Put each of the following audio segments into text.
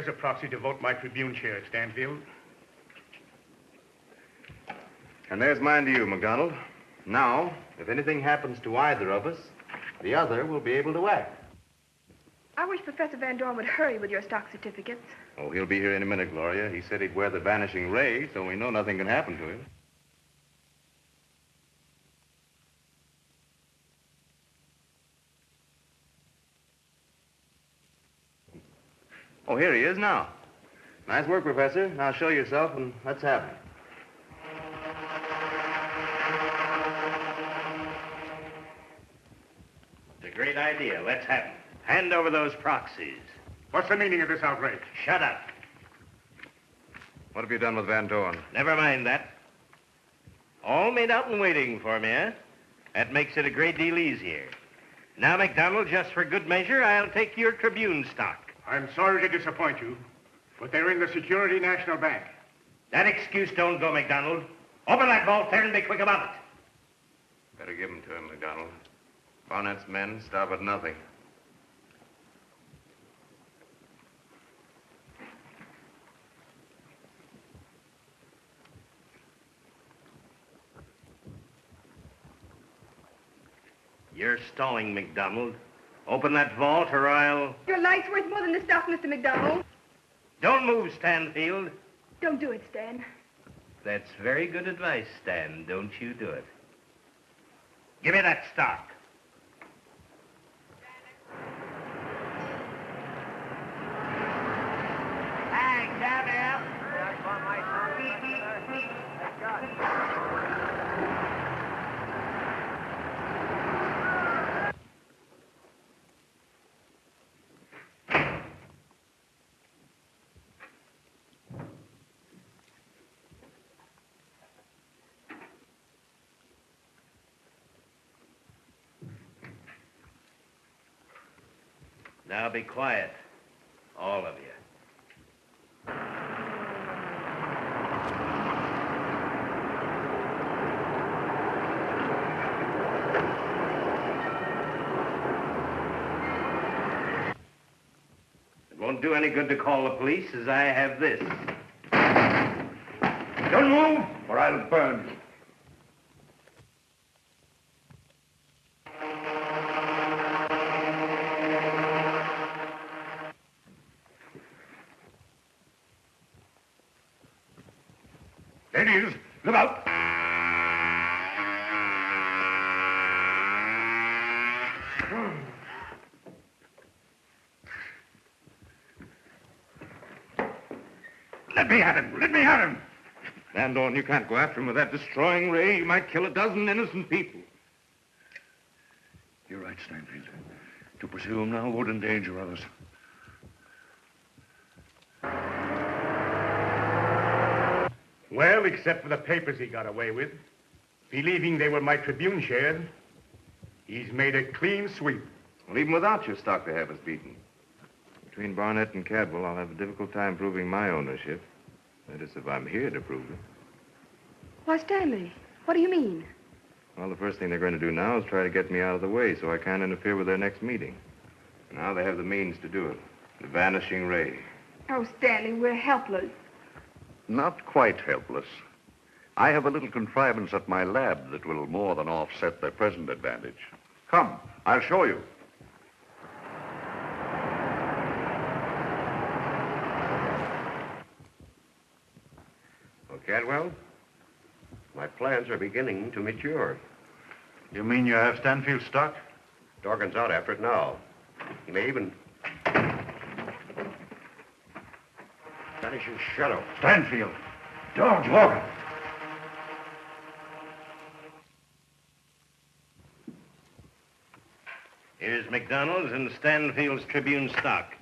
There's a proxy to vote my Tribune share at Stanfield. And there's mine to you, McDonald. Now, if anything happens to either of us, the other will be able to act. I wish Professor Van Dorn would hurry with your stock certificates. Oh, he'll be here any minute, Gloria. He said he'd wear the vanishing ray, so we know nothing can happen to him. Oh, here he is now. Nice work, Professor. Now show yourself and let's have it. It's a great idea. Let's have it. Hand over those proxies. What's the meaning of this outrage? Shut up. What have you done with Van Dorn? Never mind that. All made out and waiting for me, eh? That makes it a great deal easier. Now, McDonald, just for good measure, I'll take your Tribune stock. I'm sorry to disappoint you, but they're in the Security National Bank. That excuse don't go, McDonald. Open that vault there and be quick about it. Better give them to him, McDonald. Barnett's men stop at nothing. You're stalling, McDonald. Open that vault or I'll... Your life's worth more than the stock, Mr. McDonald. Don't move, Stanfield. Don't do it, Stan. That's very good advice, Stan. Don't you do it. Give me that stock. Thanks, Abel. Now be quiet, all of you. It won't do any good to call the police, as I have this. Don't move, or I'll burn you. Ladies, look out! Let me at him! Let me at him! Van Dorn, you can't go after him with that destroying ray. You might kill a dozen innocent people. You're right, Stanfield. To pursue him now would endanger others. Well, except for the papers he got away with, believing they were my Tribune shares, he's made a clean sweep. Well, even without your stock, they have us beaten. Between Barnett and Cadwell, I'll have a difficult time proving my ownership. That is, if I'm here to prove it. Why, Stanley, what do you mean? Well, the first thing they're going to do now is try to get me out of the way so I can't interfere with their next meeting. Now they have the means to do it. The vanishing ray. Oh, Stanley, we're helpless. Not quite helpless. I have a little contrivance at my lab that will more than offset their present advantage. Come, I'll show you. Well, Cadwell, my plans are beginning to mature. You mean you have Stanfield stock? Dorgan's out after it now. He may even... Vanishing shadow. Stanfield! George Morgan! Here's McDonald's and Stanfield's Tribune stock.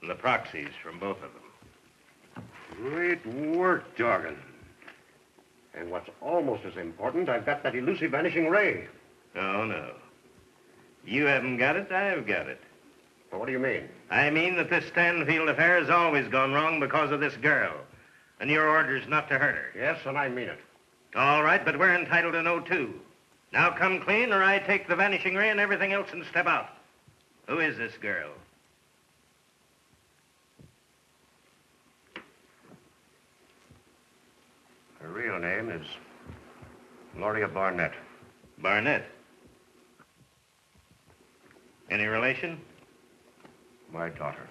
And the proxies from both of them. Great work, Dorgan. And what's almost as important, I've got that elusive vanishing ray. Oh, no. You haven't got it, I've got it. Well, what do you mean? I mean that this Stanfield affair has always gone wrong because of this girl. And your order's not to hurt her. Yes, and I mean it. All right, but we're entitled to know, too. Now come clean, or I take the vanishing ray and everything else and step out. Who is this girl? Her real name is Gloria Barnett. Barnett. Any relation? My daughter.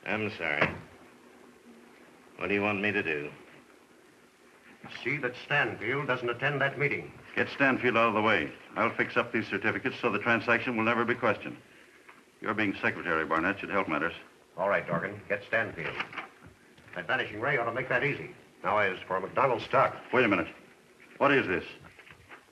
I'm sorry. What do you want me to do? See that Stanfield doesn't attend that meeting. Get Stanfield out of the way. I'll fix up these certificates so the transaction will never be questioned. Your being secretary, Barnett, should help matters. All right, Dorgan. Get Stanfield. That Vanishing Ray ought to make that easy. Now, as for McDonald's stock. Wait a minute. What is this?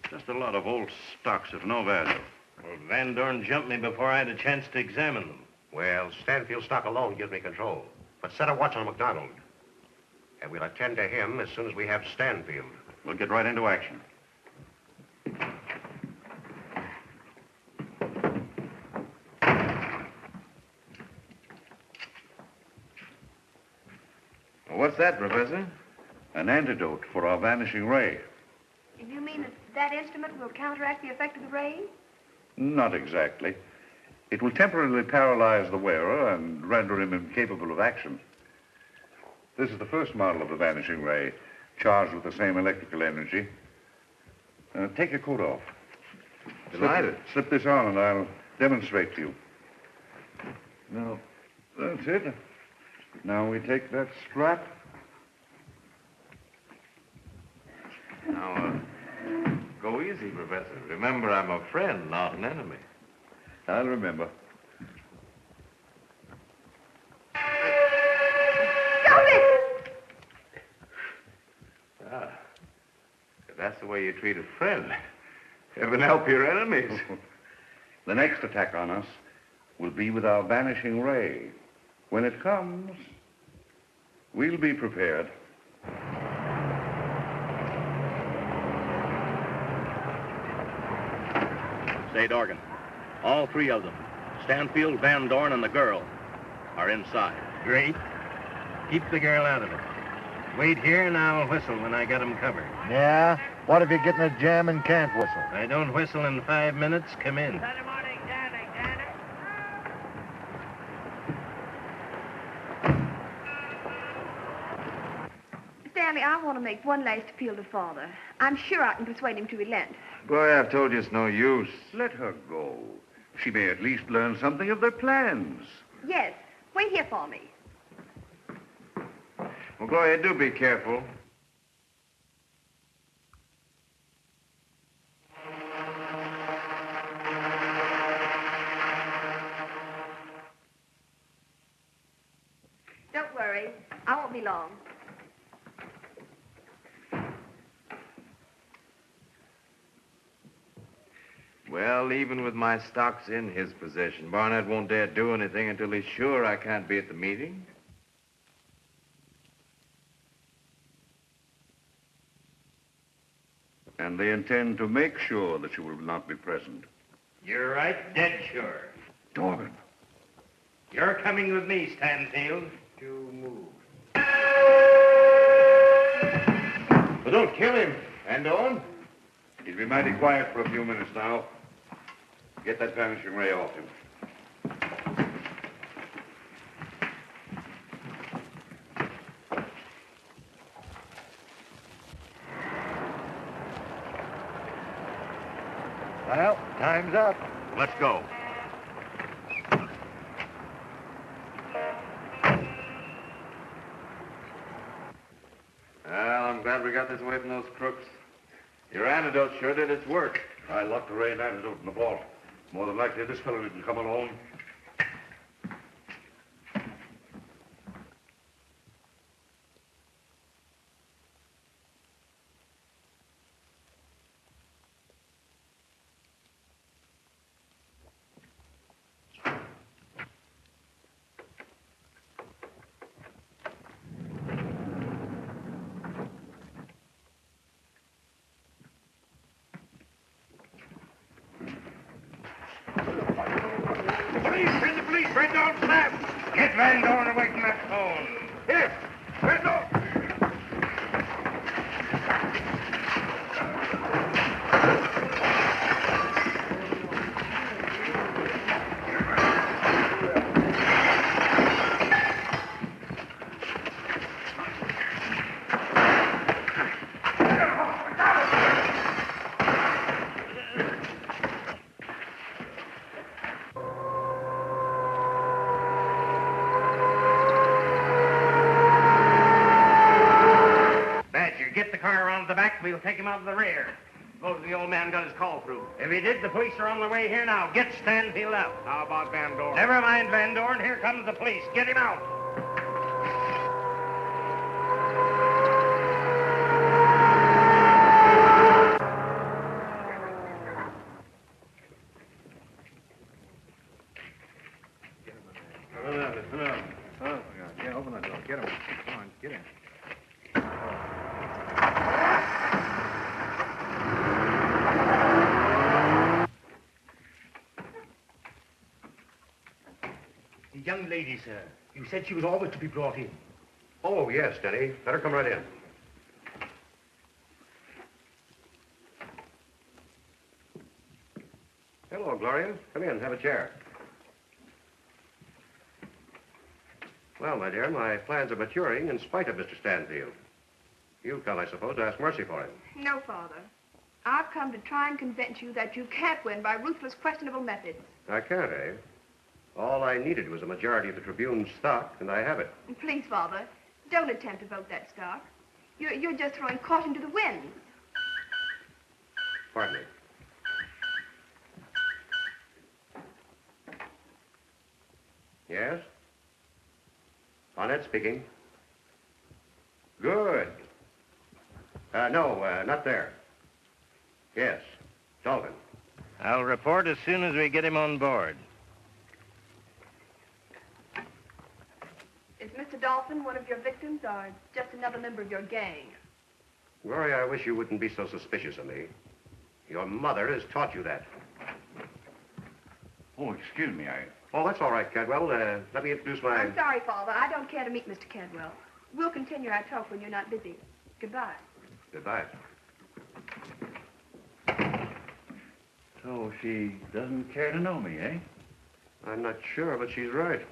Just a lot of old stocks of no value. Well, Van Dorn jumped me before I had a chance to examine them. Well, Stanfield stock alone gives me control. But set a watch on McDonald. And we'll attend to him as soon as we have Stanfield. We'll get right into action. What's that, Professor? An antidote for our vanishing ray. You mean that instrument will counteract the effect of the ray? Not exactly. It will temporarily paralyze the wearer and render him incapable of action. This is the first model of the vanishing ray, charged with the same electrical energy. Take your coat off. Delighted. Slip this on and I'll demonstrate to you. Now, that's it. Now we take that strap. Now, go easy, Professor. Remember, I'm a friend, not an enemy. I'll remember. That's the way you treat a friend. Heaven help your enemies. The next attack on us will be with our vanishing ray. When it comes, we'll be prepared. Say, Dorgan, all three of them, Stanfield, Van Dorn, and the girl, are inside. Great. Keep the girl out of it. Wait here and I'll whistle when I got 'em covered. Yeah? What if you get in a jam and can't whistle? If I don't whistle in 5 minutes, come in. Stanley, I want to make one last appeal to Father. I'm sure I can persuade him to relent. Boy, I've told you it's no use. Let her go. She may at least learn something of their plans. Yes. Wait here for me. Well, Gloria, do be careful. Don't worry. I won't be long. Well, even with my stocks in his possession, Barnett won't dare do anything until he's sure I can't be at the meeting. And they intend to make sure that you will not be present. You're right, dead sure. Dorgan. You're coming with me, Stanfield. To move. But don't kill him, Van Dorn. He'll be mighty quiet for a few minutes now. Get that vanishing ray off him. Well, time's up. Let's go. Well, I'm glad we got this away from those crooks. Your antidote sure did its work. I locked the ray and antidote in the vault. More than likely, this fellow didn't come alone. Van Dorn, snap! Get Van Dorn away from that phone. Here, Van Dorn! back, we'll take him out of the rear. Suppose the old man got his call through. If he did, the police are on the way here now. Get Stanfield out. How about Van Dorn? Never mind Van Dorn. Here comes the police. Get him out. Yeah, open the door. Get him. Come on, get in. The young lady, sir. You said she was always to be brought in. Oh, yes, Denny. Let her come right in. Hello, Gloria. Come in. Have a chair. Well, my dear, my plans are maturing in spite of Mr. Stanfield. You've come, I suppose, to ask mercy for him. No, Father. I've come to try and convince you that you can't win by ruthless, questionable methods. I can't, eh? All I needed was a majority of the Tribune's stock, and I have it. Please, Father, don't attempt to vote that stock. You're just throwing caution to the wind. Pardon me. Yes? Barnett speaking. Good. No, not there. Yes, Dalton. I'll report as soon as we get him on board. Is Mr. Dolphin one of your victims or just another member of your gang? Gloria, I wish you wouldn't be so suspicious of me. Your mother has taught you that. Oh, excuse me, Oh, that's all right, Cadwell. Let me introduce my... I'm sorry, Father. I don't care to meet Mr. Cadwell. We'll continue our talk when you're not busy. Goodbye. Goodbye. So she doesn't care to know me, eh? I'm not sure, but she's right.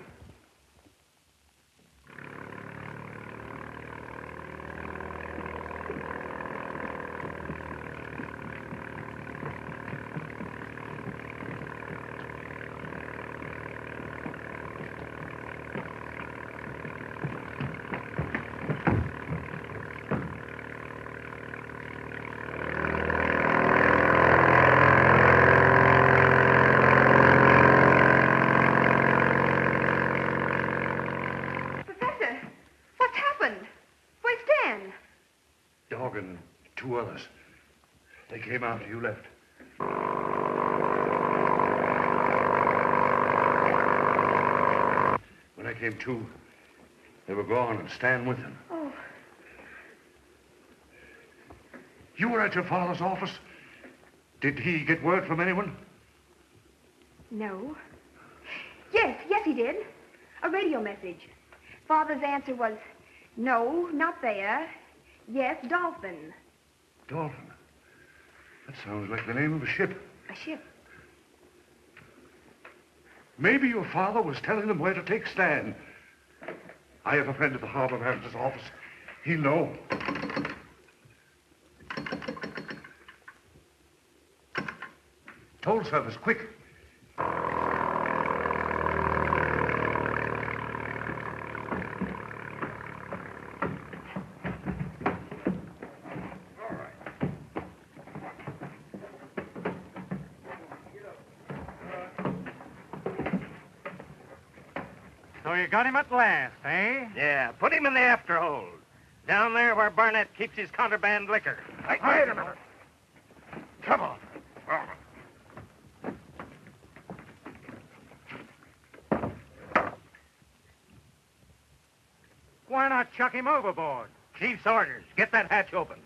And two others. They came after you left. When I came to, they were gone and Stan with them. Oh. You were at your father's office? Did he get word from anyone? No. Yes, he did. A radio message. Father's answer was, no, not there. Yes, Dolphin. Dolphin? That sounds like the name of a ship. A ship? Maybe your father was telling them where to take Stan. I have a friend at the harbor manager's office. He'll know. Toll service, quick. So you got him at last, eh? Yeah, put him in the afterhold. Down there where Barnett keeps his contraband liquor. Wait a minute. Come on. Why not chuck him overboard? Chief's orders. Get that hatch open.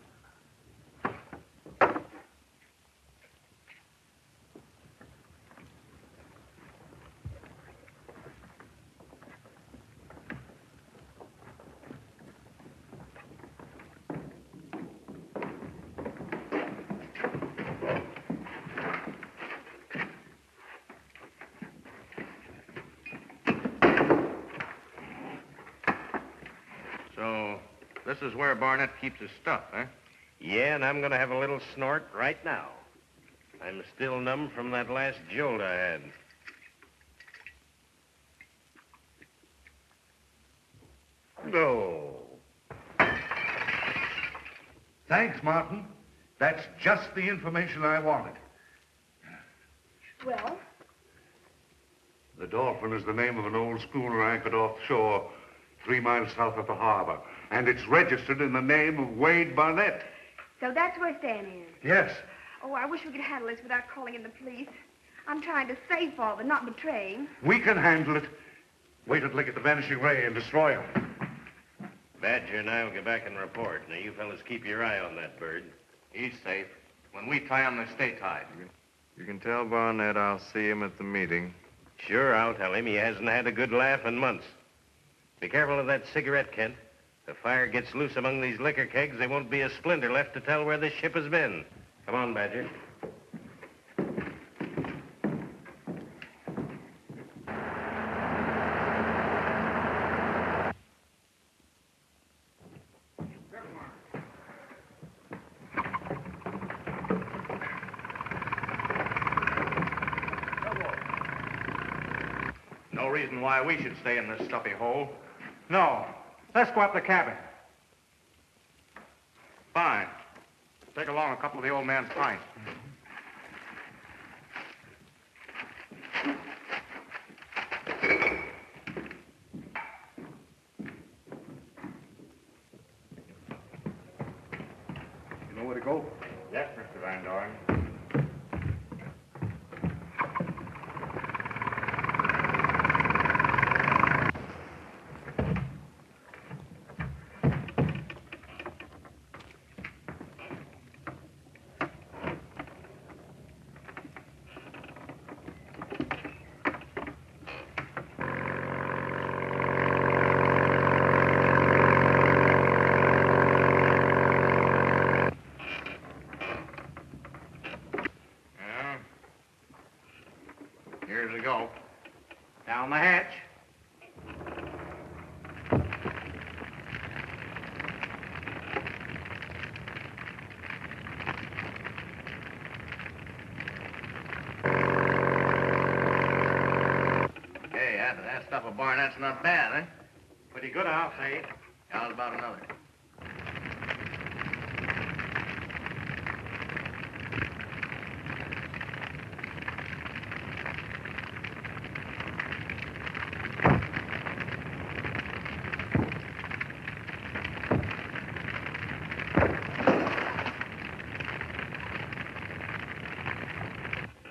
So, this is where Barnett keeps his stuff, eh? Yeah, and I'm going to have a little snort right now. I'm still numb from that last jolt I had. No. Thanks, Martin. That's just the information I wanted. Well, The Dolphin is the name of an old schooner anchored offshore 3 miles south of the harbor. And it's registered in the name of Wade Barnett. so that's where Stan is. Yes. Oh, I wish we could handle this without calling in the police. I'm trying to save Father, not betray him. We can handle it. Wait until I get the Vanishing Ray and destroy him. Badger and I will get back and report. Now, you fellas keep your eye on that bird. He's safe. When we tie him, they stay tied. You can tell Barnett I'll see him at the meeting. Sure, I'll tell him he hasn't had a good laugh in months. Be careful of that cigarette, Kent. If fire gets loose among these liquor kegs, there won't be a splinter left to tell where this ship has been. Come on, Badger. No reason why we should stay in this stuffy hole. No. Let's go up the cabin. Fine. Take along a couple of the old man's pints. You know where to go? Yes, Mr. Van Dorn. Here's we go. Down the hatch. Hey, that stuff of Barnett's not bad, eh? Pretty good, I'll say. How's about another?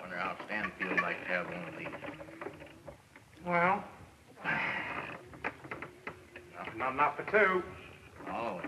Wonder how Stanfield might have one of these. Well, not for two. Oh,